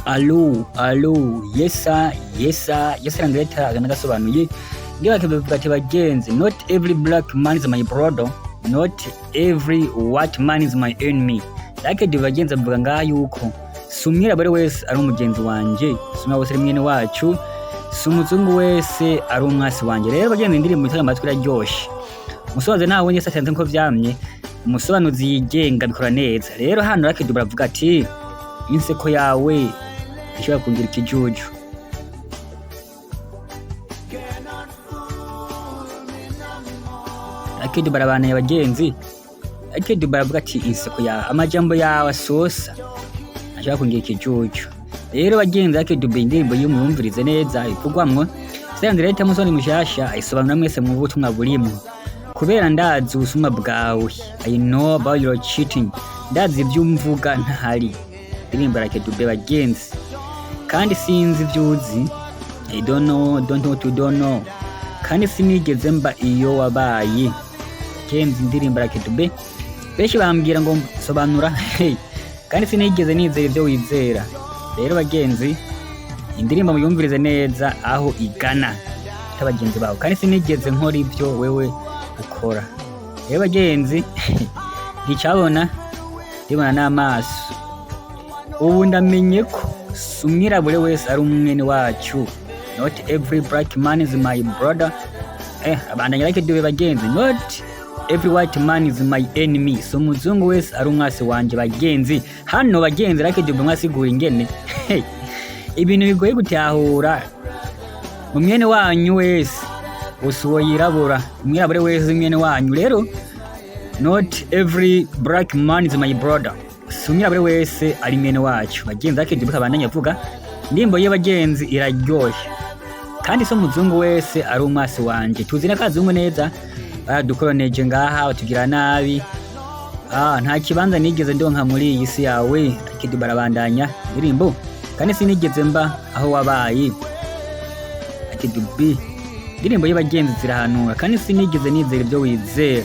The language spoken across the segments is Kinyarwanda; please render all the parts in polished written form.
Alo, yesa, Landreta nagasobanuye ngira bati bagenzi, not every black man is my brother, not every white man is my enemy. Like bagenzi avuga ngaha yuko sumwira bari wese ari umugenzi wanje, sumwa wese ari mwene wacu, sumuzungu wese ari umwasi wanje. Rero bagenzi indirimbo itanga amatwi iraryoshe, musobanuze nawe nyese atanze ko vyamye, umusobanuzi yigenga bikora neza. Rero hano Lucky Dube baravuga ati inseko yawe ishobora kungira ikijuju. Lucky Dube barabana y'abagenzi, Lucky Dube baravuga ati inseko yawe, amajambo yawe asosa ashobora kungira ikijuju. Rero bagenzi, Lucky Dube indirimbo y'umwumvirize neza ivugwamwo Landreta musoni mushasha ayisobanura mwese mu butumwa burimo. Kubera ndazi ubusuma bwawe, I know about your cheating, ndazi ivyumvuga ntahari. Indirimbo Lucky Dube bagenzi, kandi sinzi ivyuzi, I don't know what you don't know, kandi sinigeze mba iyo wabaye. Bagenzi indirimbo Lucky Dube benshi bambwira ngo sobanura, kandi sinigeze nizera ivyo wizera. Rero bagenzi indirimbo muyumvirize neza aho igana tabagenzi bawe, kandi sinigeze nkora ivyo wewe ukora. Rero bagenzi ndicabona ndibona n'amaso, ubu ndamenye ko sumwirabure wese ari umwene wacu, not every black man is my brother. Abandanya Lucky Dube bagenzi, not every white man is my enemy, so muzungu wese ari umwasi wanje. Bagenzi hano bagenzi Lucky Dube mwasigura ingene ibintu bigoye gutahura. Umwene wanyu wese usuwo yirabura, umwirabure wese umwene wanyu. Rero not every black man is my brother, umwirabure wese ari mwene wacu. Bagenzi Lucky Dube kabandanya avuga ndimbo ye bagenzi iraryoshe, kandi so muzungu wese ari umwasi wanje. Tuzina kazungu neza dukoroneje ngaha batugira nabi, nta kibanza nigeze ndonka muri iyi si yawe. Lucky Dube barabandanya indirimbo, kandi sinigeze mba aho wabaye. Lucky Dube indirimbo y'abagenzi zirahanura, kandi sinigeze nizera ibyo wizera.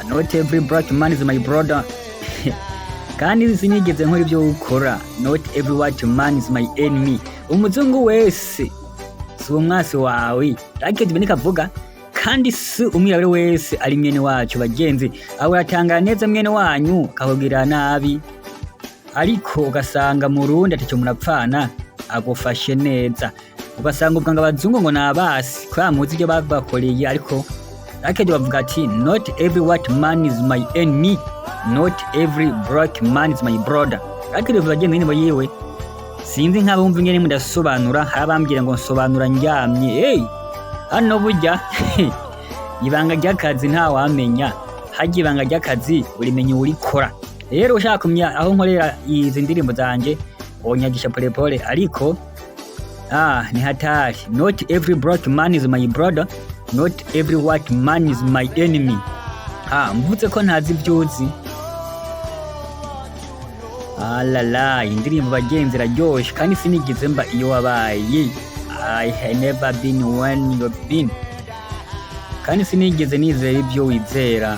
Not every black man is my brother, kandi sinigeze nkora ibyo ukora. Not every white man is my enemy, umuzungu wese si umwasi wawe. Lucky Dube nikavuga kandi si umwirabure wese ari mwene wacu. Bagenzi aho uratangara neza mwene wanyu kahubwira nabi, ariko ugasanga mu Rundi atacyo murapfana agufashe neza. Ugasanga ubwanga abazungu ngo nabasi kwa muzi ibyo babakoreye. Ariko Lucky Dube bavuga ati not every white man is my enemy, not every black man is my brother. Lucky Dube bagenzi nibo yiwe sinzi nk'abo bumva ingene mudasobanura, harabambwira ngo nsobanura njyamye. Hano burya ibanga ry'akazi nta wamenya, haje ibanga ry'akazi urimenya urikora. Rero ushaka kumenya aho nkorera izi ndirimbo zanje onyagisha pole pole, ariko ni hatari. Not every black man is my brother, not every white man is my enemy. Mvuze ko ntazi ivyuzi. Alala indirimbo bagenzi iraryoshe, kandi sinigeze mba iyo wabaye. I have never been when you've been, kandi sinigeze nizera ibyo wizera.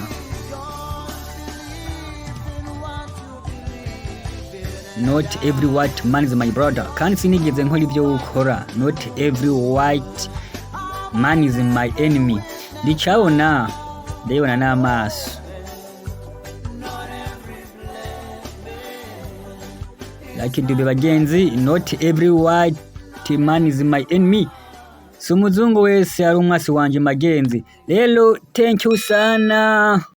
Not every white man is my brother, kandi sinigeze nkora ibyo ukora. Not every white man is my enemy. Ndicabona ndabona n'amaso. Lucky Dube bagenzi, not every white man is my enemy, so muzungu wese ari umwasi wanje. Magenzi rero thank you sana.